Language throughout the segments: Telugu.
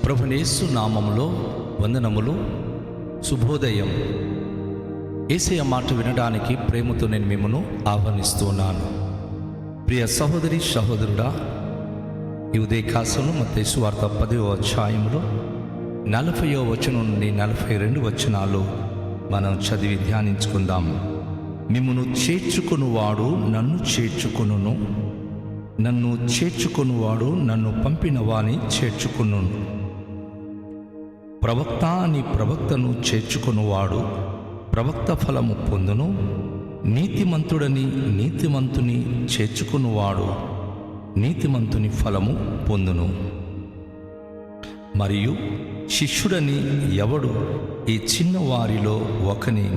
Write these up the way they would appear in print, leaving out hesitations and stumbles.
ప్రభునేసు నామములో వందనములు. శుభోదయం. యేసయ్య మాట వినడానికి ప్రేమతో నేను మిమ్మను ఆహ్వానిస్తున్నాను. ప్రియ సహోదరి సహోదరుడా, ఈ ఉదయకాలంలో మత్తయి సువార్త 10వ అధ్యాయంలో 40వ వచనం నుండి 42 వచనాలు మనం చదివి ధ్యానించుకుందాం. మిమ్మును చేర్చుకొనువాడు నన్ను చేర్చుకొనును, నన్ను చేర్చుకొనువాడు నన్ను పంపిన వాని చేర్చుకొనును. ప్రవక్త అని ప్రవక్తను చేర్చుకొనువాడు ప్రవక్త ఫలము పొందును, నీతిమంతుడని నీతిమంతుని చేర్చుకొనువాడు నీతిమంతుని ఫలము పొందును. మరియు శిష్యుడని ఎవడు ఈ చిన్నవారిలో ఒకని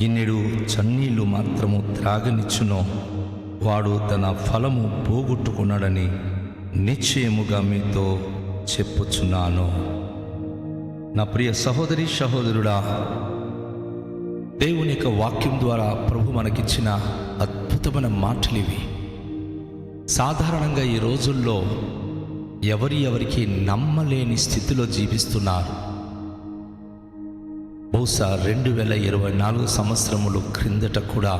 గిన్నెడు చన్నీళ్లు మాత్రము త్రాగనిచ్చునో వాడు తన ఫలము పోగొట్టుకున్నాడని నిశ్చయముగా మీతో చెప్పుచున్నాను. నా ప్రియ సహోదరి సహోదరుడా, దేవుని యొక్క వాక్యం ద్వారా ప్రభు మనకిచ్చిన అద్భుతమైన మాటలు ఇవి. సాధారణంగా ఈ రోజుల్లో ఎవరికి నమ్మలేని స్థితిలో జీవిస్తున్నారు. బహుశా 2024 సంవత్సరములు క్రిందట కూడా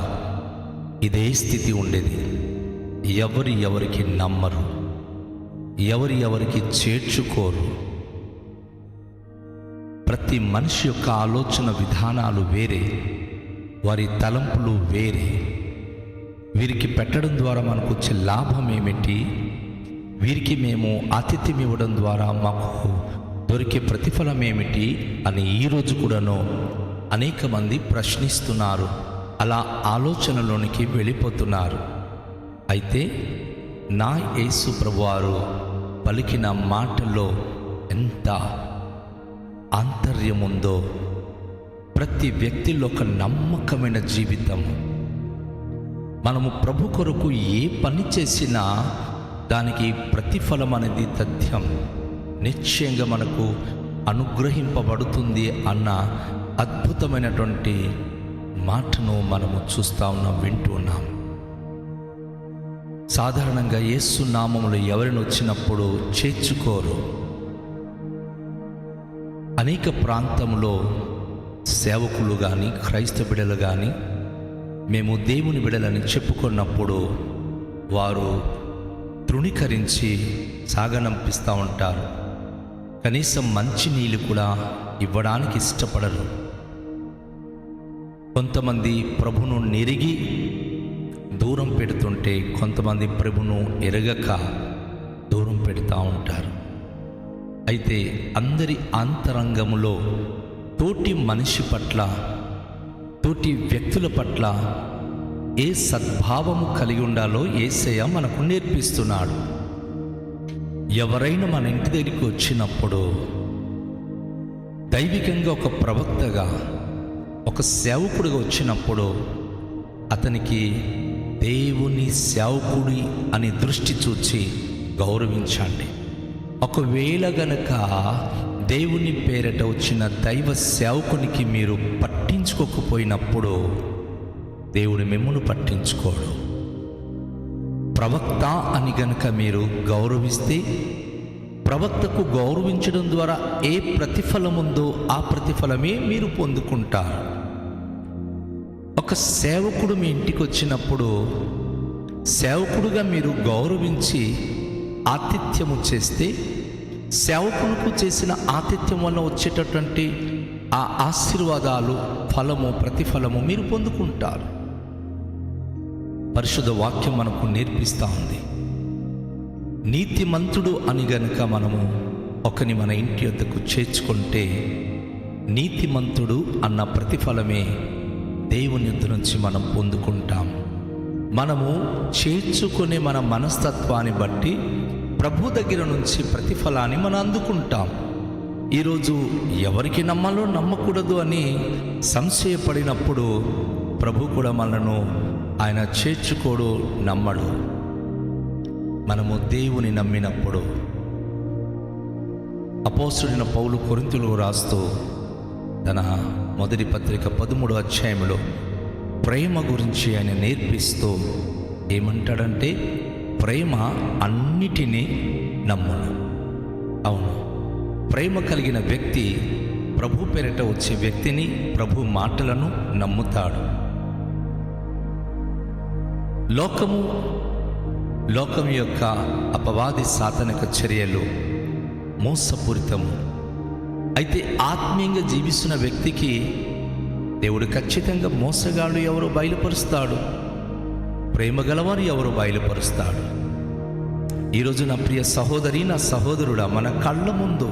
ఇదే స్థితి ఉండేది. ఎవరికి నమ్మరు, ఎవరికి చేర్చుకోరు. ప్రతి మనిషి యొక్క ఆలోచన విధానాలు వేరే, వారి తలంపులు వేరే. వీరికి పెట్టడం ద్వారా మనకు వచ్చే లాభం ఏమిటి, వీరికి మేము ఆతిథ్యం ఇవ్వడం ద్వారా మాకు దొరికే ప్రతిఫలం ఏమిటి అని ఈరోజు కూడాను అనేక మంది ప్రశ్నిస్తున్నారు. అలా ఆలోచనలోనికి వెళ్ళిపోతున్నారు. అయితే నా యేసు ప్రభువారు పలికిన మాటల్లో ఎంత ఆంతర్యముందో, ప్రతి వ్యక్తిలో ఒక నమ్మకమైన జీవితం. మనము ప్రభు కొరకు ఏ పని చేసినా దానికి ప్రతిఫలం అనేది తథ్యం, నిశ్చయంగా మనకు అనుగ్రహింపబడుతుంది అన్న అద్భుతమైనటువంటి మాటను మనము చూస్తూ ఉన్నాం, వింటూ ఉన్నాం. సాధారణంగా యేసు నామములో ఎవరిని వచ్చినప్పుడు చేర్చుకోరు. అనేక ప్రాంతంలో సేవకులు కానీ క్రైస్తవ బిడ్డలు కానీ మేము దేవుని బిడ్డలని చెప్పుకున్నప్పుడు వారు తృణీకరించి సాగనంపిస్తూ ఉంటారు. కనీసం మంచినీళ్ళు కూడా ఇవ్వడానికి ఇష్టపడరు. కొంతమంది ప్రభును నెరిగి దూరం పెడుతుంటే, కొంతమంది ప్రభును ఎరగక దూరం పెడుతూ ఉంటారు. అయితే అందరి అంతరంగములో తోటి మనిషి పట్ల, తోటి వ్యక్తుల పట్ల ఏ సద్భావము కలిగి ఉండాలో యేసయ్య మనకు నేర్పిస్తున్నాడు. ఎవరైనా మన ఇంటి దగ్గరికి వచ్చినప్పుడు దైవికంగా ఒక ప్రవక్తగా, ఒక సేవకుడిగా వచ్చినప్పుడు అతనికి దేవుని సేవకుడి అని దృష్టి చూచి గౌరవించండి. ఒకవేళ గనక దేవుని పేరట వచ్చిన దైవ సేవకునికి మీరు పట్టించుకోకపోయినప్పుడు దేవుడు మిమ్మల్ని పట్టించుకోడు. ప్రవక్త అని గనక మీరు గౌరవిస్తే, ప్రవక్తకు గౌరవించడం ద్వారా ఏ ప్రతిఫలం ఉందో ఆ ప్రతిఫలమే మీరు పొందుకుంటారు. ఒక సేవకుడు మీ ఇంటికి వచ్చినప్పుడు సేవకుడుగా మీరు గౌరవించి ఆతిథ్యము చేస్తే, సేవకులకు చేసిన ఆతిథ్యం వల్ల వచ్చేటటువంటి ఆ ఆశీర్వాదాలు, ఫలము, ప్రతిఫలము మీరు పొందుకుంటారు. పరిశుద్ధ వాక్యం మనకు నేర్పిస్తూ ఉంది. నీతిమంతుడు అని గనుక మనము ఒకని మన ఇంటి వద్దకు చేర్చుకుంటే, నీతిమంతుడు అన్న ప్రతిఫలమే దేవుని యొద్ద నుంచి మనం పొందుకుంటాం. మనము చేర్చుకునే మన మనస్తత్వాన్ని బట్టి ప్రభు దగ్గర నుంచి ప్రతిఫలాన్ని మనం అందుకుంటాం. ఈరోజు ఎవరికి నమ్మాలో నమ్మకూడదు అని సంశయపడినప్పుడు ప్రభు కూడా మనను ఆయన చేర్చుకోడు, నమ్మడు. మనము దేవుని నమ్మినప్పుడు అపోస్తలుడైన పౌలు కొరింథీయులకు రాస్తూ తన మొదటి పత్రిక 13వ అధ్యాయంలో ప్రేమ గురించి ఆయన నేర్పిస్తూ ఏమంటాడంటే, ప్రేమ అన్నిటినీ నమ్మును. అవును, ప్రేమ కలిగిన వ్యక్తి ప్రభు పేరిట వచ్చే వ్యక్తిని, ప్రభు మాటలను నమ్ముతాడు. లోకం యొక్క అపవాది సాతానిక చర్యలు మోసపూరితము. అయితే ఆత్మీయంగా జీవిస్తున్న వ్యక్తికి దేవుడు ఖచ్చితంగా మోసగాడు ఎవరో బయలుపరుస్తాడు, ప్రేమ గలవారు ఎవరో బయలుపరుస్తాడు. ఈరోజు నా ప్రియ సహోదరి, నా సహోదరుడా, మన కళ్ళ ముందు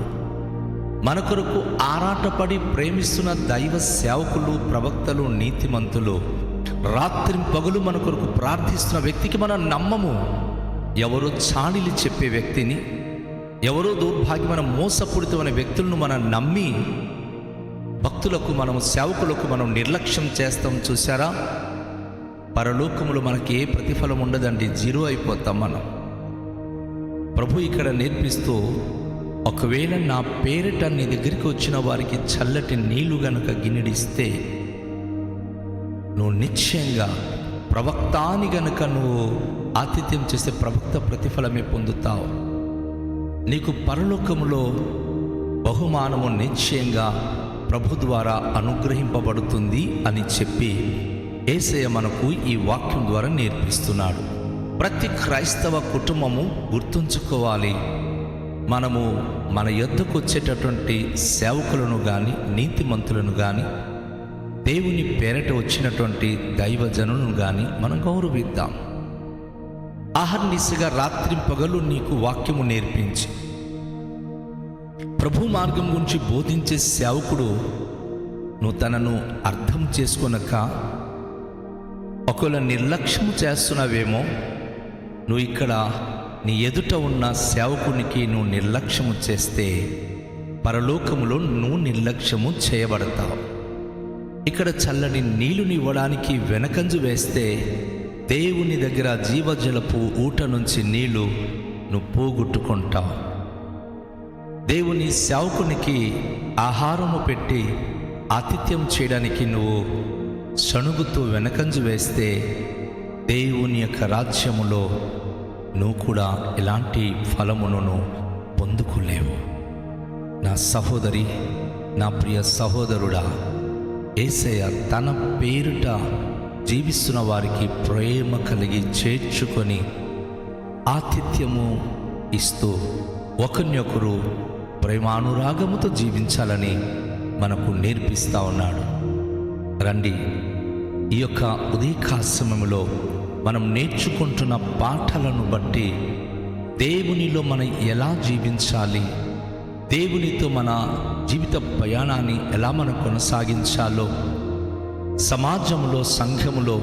మన కొరకు ఆరాటపడి ప్రేమిస్తున్న దైవ సేవకులు, ప్రవక్తలు, నీతిమంతులు రాత్రి పగలు మన కొరకు ప్రార్థిస్తున్న వ్యక్తికి మనం నమ్మము. ఎవరో చాడీలు చెప్పే వ్యక్తిని, ఎవరో దౌర్భాగ్యమైన మోసపూరితమైన వ్యక్తులను మనం నమ్మి భక్తులకు, మనము సేవకులకు మనం నిర్లక్ష్యం చేస్తాం. చూసారా, పరలోకములో మనకి ఏ ప్రతిఫలం ఉండదండి, జీరో అయిపోతాం మనం. ప్రభు ఇక్కడ నేర్పిస్తూ, ఒకవేళ నా పేరిట నీ దగ్గరికి వచ్చిన వారికి చల్లటి నీళ్లు గనుక గిన్నెడిస్తే నువ్వు నిశ్చయంగా ప్రవక్తాని గనుక నువ్వు ఆతిథ్యం చేసే ప్రవక్త ప్రతిఫలమే పొందుతావు. నీకు పరలోకములో బహుమానము నిశ్చయంగా ప్రభు ద్వారా అనుగ్రహింపబడుతుంది అని చెప్పి యేసయ్య మనకు ఈ వాక్యం ద్వారా నేర్పిస్తున్నాడు. ప్రతి క్రైస్తవ కుటుంబము గుర్తుంచుకోవాలి, మనము మన యొద్దకు వచ్చేటటువంటి సేవకులను కానీ, నీతిమంతులను కానీ, దేవుని పేరట వచ్చినటువంటి దైవజనులను కానీ మనం గౌరవిద్దాం. అహర్నిశగా రాత్రి పగలు నీకు వాక్యము నేర్పించి ప్రభు మార్గం గురించి బోధించే సేవకుడు నువ్వు తనను అర్థం చేసుకొనక ఒకవేళ నిర్లక్ష్యం చేస్తున్నావేమో, నువ్వు ఇక్కడ నీ ఎదుట ఉన్న సేవకునికి నువ్వు నిర్లక్ష్యము చేస్తే పరలోకములో నువ్వు నిర్లక్ష్యము చేయబడతావు. ఇక్కడ చల్లని నీళ్లుని ఇవ్వడానికి వెనకంజు వేస్తే దేవుని దగ్గర జీవజలపు ఊట నుంచి నీళ్లు నువ్వు పోగొట్టుకుంటావు. దేవుని సేవకునికి ఆహారము పెట్టి ఆతిథ్యం చేయడానికి నువ్వు సణుగుతూ వెనకంజు వేస్తే దేవుని యొక్క రాజ్యములో నువ్వు కూడా ఎలాంటి ఫలమును పొందుకోలేవు. నా సహోదరి, నా ప్రియ సహోదరుడా, యేసయ్య తన పేరిట జీవిస్తున్న వారికి ప్రేమ కలిగి చేర్చుకొని ఆతిథ్యము ఇస్తూ ఒకరినొకరు ప్రేమానురాగముతో జీవించాలని మనకు నేర్పిస్తూ ఉన్నాడు. రండి, ఈ యొక్క ఉదయకాశ్రమంలో మనం నేర్చుకుంటున్న పాఠాలను బట్టి దేవునిలో మనం ఎలా జీవించాలి, దేవునితో మన జీవిత ప్రయాణాన్ని ఎలా మనం కొనసాగించాలో, సమాజంలో, సంఘములో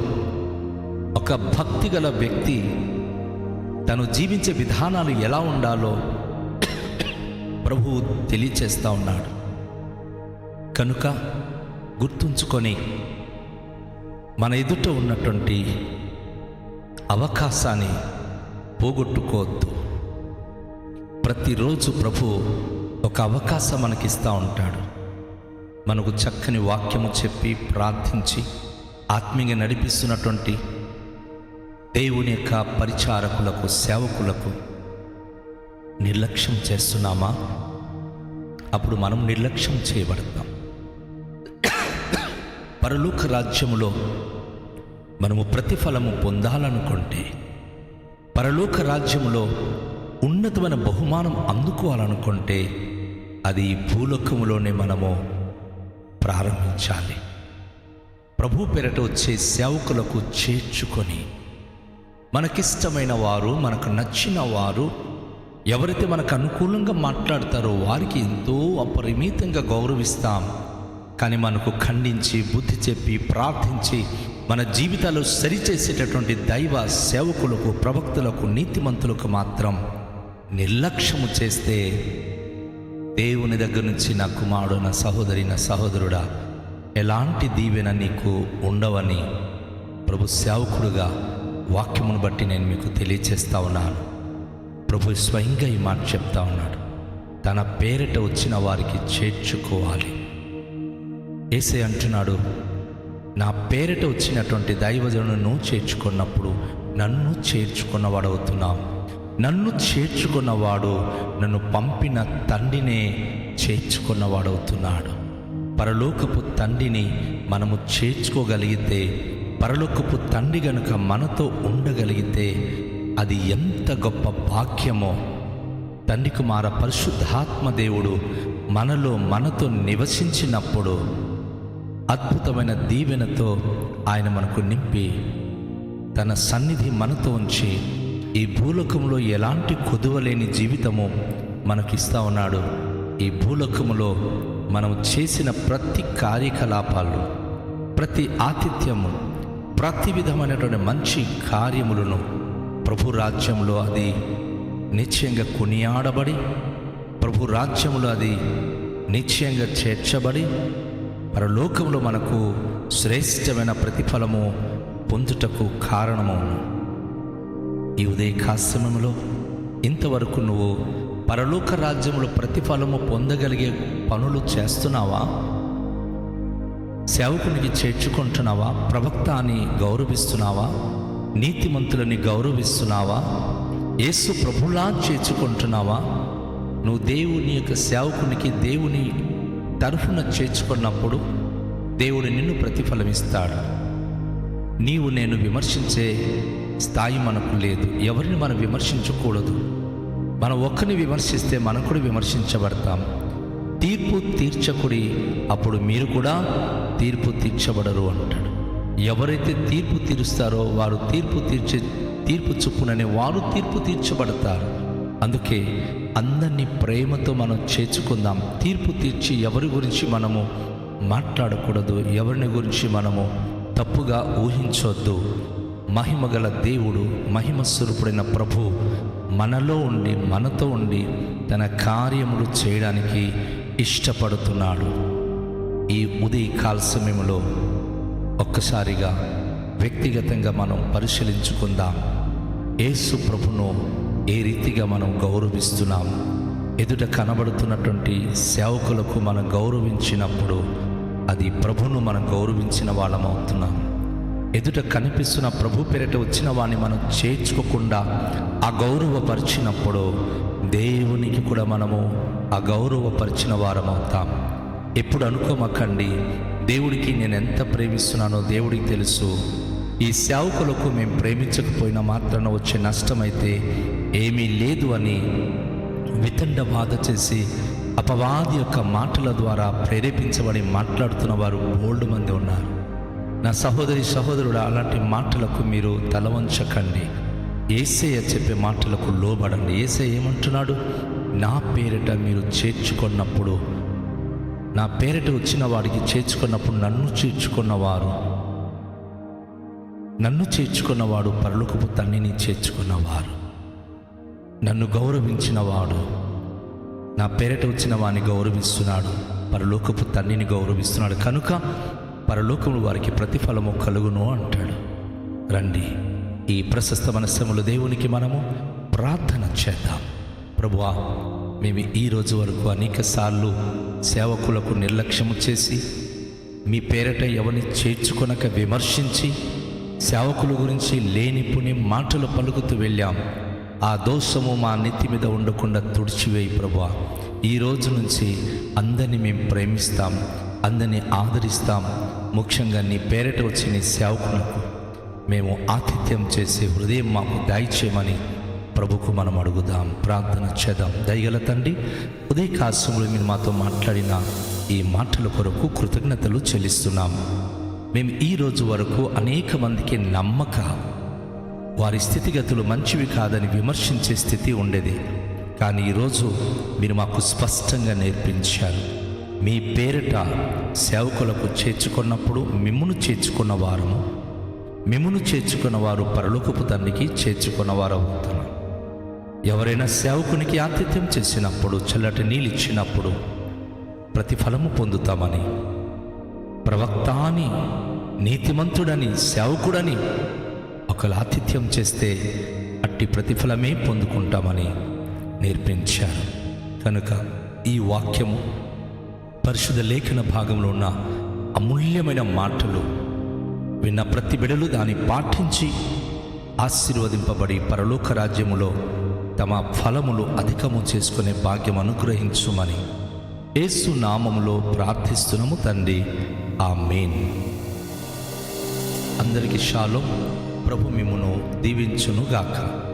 ఒక భక్తి గల వ్యక్తి తను జీవించే విధానాలు ఎలా ఉండాలో ప్రభువు తెలియచేస్తూ ఉన్నాడు. కనుక గుర్తుంచుకొని మన ఎదుట ఉన్నటువంటి అవకాశాన్ని పోగొట్టుకోవద్దు. ప్రతిరోజు ప్రభు ఒక అవకాశం మనకిస్తూ ఉంటాడు. మనకు చక్కని వాక్యము చెప్పి ప్రార్థించి ఆత్మీయంగా నడిపిస్తున్నటువంటి దేవుని యొక్క పరిచారకులకు, సేవకులకు నిర్లక్ష్యం చేస్తున్నామా? అప్పుడు మనం నిర్లక్ష్యం చేయబడతాం. పరలోక రాజ్యములో మనము ప్రతిఫలము పొందాలనుకుంటే, పరలోక రాజ్యములో ఉన్నతమైన బహుమానం అందుకోవాలనుకుంటే అది భూలోకములోనే మనము ప్రారంభించాలి. ప్రభు పేరట వచ్చే సేవకులకు చేర్చుకొని మనకిష్టమైన వారు, మనకు నచ్చిన వారు, ఎవరైతే మనకు అనుకూలంగా మాట్లాడతారో వారికి ఎంతో అపరిమితంగా గౌరవిస్తాం. కానీ మనకు ఖండించి, బుద్ధి చెప్పి, ప్రార్థించి మన జీవితాలు సరిచేసేటటువంటి దైవ సేవకులకు, ప్రవక్తలకు, నీతిమంతులకు మాత్రం నిర్లక్ష్యము చేస్తే దేవుని దగ్గర నుంచి నా కుమారుడు, నా సహోదరి, నా సహోదరుడా, ఎలాంటి దీవెన నీకు ఉండవని ప్రభు సేవకుడుగా వాక్యమును బట్టి నేను మీకు తెలియచేస్తా ఉన్నాను. ప్రభు స్వయంగా ఈ మాట చెప్తా ఉన్నాడు, తన పేరిట వచ్చిన వారికి చేర్చుకోవాలి. యేసయ్య అంటున్నాడు, నా పేరిట వచ్చినటువంటి దైవజనులను చేర్చుకున్నప్పుడు నన్ను చేర్చుకున్నవాడవుతున్నావు. నన్ను చేర్చుకున్నవాడు నన్ను పంపిన తండ్రినే చేర్చుకున్నవాడవుతున్నాడు. పరలోకపు తండ్రిని మనము చేర్చుకోగలిగితే, పరలోకపు తండ్రి గనుక మనతో ఉండగలిగితే అది ఎంత గొప్ప భాగ్యమో. తండ్రి కుమార పరిశుద్ధాత్మ దేవుడు మనతో నివసించినప్పుడు అద్భుతమైన దీవెనతో ఆయన మనకు నింపి తన సన్నిధి మనతో ఉంచి ఈ భూలోకంలో ఎలాంటి కొదువలేని జీవితము మనకిస్తా ఉన్నాడు. ఈ భూలోకములో మనం చేసిన ప్రతి కార్యకలాపాలు, ప్రతి ఆతిథ్యము, ప్రతి విధమైనటువంటి మంచి కార్యములను ప్రభు రాజ్యంలో అది నిశ్చయంగా కొనియాడబడి, ప్రభు రాజ్యంలో అది నిశ్చయంగా చేర్చబడి, పరలోకంలో మనకు శ్రేష్టమైన ప్రతిఫలము పొందుటకు కారణము. ఈ ఉదయకాల సమయంలో ఇంతవరకు నువ్వు పరలోక రాజ్యంలో ప్రతిఫలము పొందగలిగే పనులు చేస్తున్నావా? సేవకునికి చేర్చుకుంటున్నావా? ప్రవక్త అని గౌరవిస్తున్నావా? నీతిమంతులని గౌరవిస్తున్నావా? యేసు ప్రభులా చేర్చుకుంటున్నావా? నువ్వు దేవుని యొక్క సేవకునికి దేవుని తరఫున చేర్చుకున్నప్పుడు దేవుడు నిన్ను ప్రతిఫలమిస్తాడు. నీవు నేను విమర్శించే స్థాయి మనకు లేదు. ఎవరిని మనం విమర్శించకూడదు. మనం ఒక్కరిని విమర్శిస్తే మనం కూడా విమర్శించబడతాం. తీర్పు తీర్చకుడి, అప్పుడు మీరు కూడా తీర్పు తీర్చబడరు అంటాడు. ఎవరైతే తీర్పు తీరుస్తారో వారు తీర్పు చొప్పుననే వారు తీర్పు తీర్చబడతారు. అందుకే అందరినీ ప్రేమతో మనం చేర్చుకుందాం. తీర్పు తీర్చి ఎవరి గురించి మనము మాట్లాడకూడదు, ఎవరిని గురించి మనము తప్పుగా ఊహించొద్దు. మహిమగల దేవుడు, మహిమ స్వరూపుడైన ప్రభు మనలో ఉండి మనతో ఉండి తన కార్యములు చేయడానికి ఇష్టపడుతున్నాడు. ఈ ఉదయకాల సమయంలో ఒక్కసారిగా వ్యక్తిగతంగా మనం పరిశీలించుకుందాం. యేసు ప్రభును ఏ రీతిగా మనం గౌరవిస్తున్నాం? ఎదుట కనబడుతున్నటువంటి సేవకులకు మనం గౌరవించినప్పుడు అది ప్రభును మనం గౌరవించిన వాళ్ళమవుతున్నాం. ఎదుట కనిపిస్తున్న ప్రభు పేరిట వచ్చిన వాడిని మనం చేర్చుకోకుండా అగౌరవపరిచినప్పుడు దేవునికి కూడా మనము అగౌరవపరిచిన వారమవుతాం. ఎప్పుడు అనుకోమకండి, దేవుడికి నేను ఎంత ప్రేమిస్తున్నానో దేవుడికి తెలుసు. ఈ సేవకులకు మేము ప్రేమించకపోయినా మాత్రాన వచ్చే నష్టమైతే ఏమీ లేదు అని వితండ బాధ చేసి అపవాది యొక్క మాటల ద్వారా ప్రేరేపించబడి మాట్లాడుతున్న వారు బోల్డ్ మంది ఉన్నారు. నా సహోదరుడు, అలాంటి మాటలకు మీరు తల వంచకండి. యేసయ్య చెప్పే మాటలకు లోబడండి. యేసయ్య ఏమంటున్నాడు? నా పేరిట మీరు చేర్చుకున్నప్పుడు, నా పేరిట వచ్చిన వాడికి చేర్చుకున్నప్పుడు నన్ను చేర్చుకున్నవాడు పరలోకపు తండ్రిని చేర్చుకున్నవారు. నన్ను గౌరవించిన వాడు నా పేరిట వచ్చిన వాడిని గౌరవిస్తున్నాడు, పరలోకపు తండ్రిని గౌరవిస్తున్నాడు. కనుక పరలోకములు వారికి ప్రతిఫలము కలుగును అంటాడు. రండి, ఈ ప్రశస్త మనస్సములు దేవునికి మనము ప్రార్థన చేద్దాం. ప్రభువా, మేము ఈ రోజు వరకు అనేక సార్లు సేవకులకు నిర్లక్ష్యము చేసి, మీ పేరిట ఎవరిని చేర్చుకొనక విమర్శించి, సేవకుల గురించి లేనిపుని మాటలు పలుకుతూ వెళ్ళాం. ఆ దోషము మా నెత్తి మీద ఉండకుండా తుడిచివేయి ప్రభువా. ఈ రోజు నుంచి అందరినీ మేము ప్రేమిస్తాం, అందరినీ ఆదరిస్తాం. ముఖ్యంగా నీ పేరిట వచ్చి నీ సేవకులకు మేము ఆతిథ్యం చేసే హృదయం మాకు దయచేయమని ప్రభుకు మనం అడుగుదాం, ప్రార్థన చేద్దాం. దయగల తండ్రి, ఉదయకాలంలో మీరు మాతో మాట్లాడిన ఈ మాటల కొరకు కృతజ్ఞతలు చెల్లిస్తున్నాం. మేము ఈ రోజు వరకు అనేక మందికి నమ్మక వారి స్థితిగతులు మంచివి కాదని విమర్శించే స్థితి ఉండేది. కానీ ఈరోజు మీరు మాకు స్పష్టంగా నేర్పించారు. మీ పేరిట సేవకులకు చేర్చుకున్నప్పుడు మిమ్మును చేర్చుకున్న వారు పరలోకపు తండ్రికి చేర్చుకున్నవారు అవుతున్నారు. ఎవరైనా సేవకునికి ఆతిథ్యం చేసినప్పుడు, చల్లటి నీళ్ళు ఇచ్చినప్పుడు ప్రతిఫలము పొందుతామని, ప్రవక్త అని, నీతిమంతుడని, సేవకుడని ఒకరు ఆతిథ్యం చేస్తే అట్టి ప్రతిఫలమే పొందుకుంటామని నేర్పించారు. కనుక ఈ వాక్యము, పరిశుద్ధ లేఖన భాగంలో ఉన్న అమూల్యమైన మాటలు విన్న ప్రతి బిడలు దాన్ని పాటించి ఆశీర్వదింపబడి పరలోక రాజ్యములో తమ ఫలములు అధికము చేసుకునే భాగ్యం అనుగ్రహించుమని యేసు నామములో ప్రార్థిస్తున్నాము తండ్రి, ఆమేన్. అందరికీ షాలోమ్. ప్రభు మిమ్మును దీవించును గాక.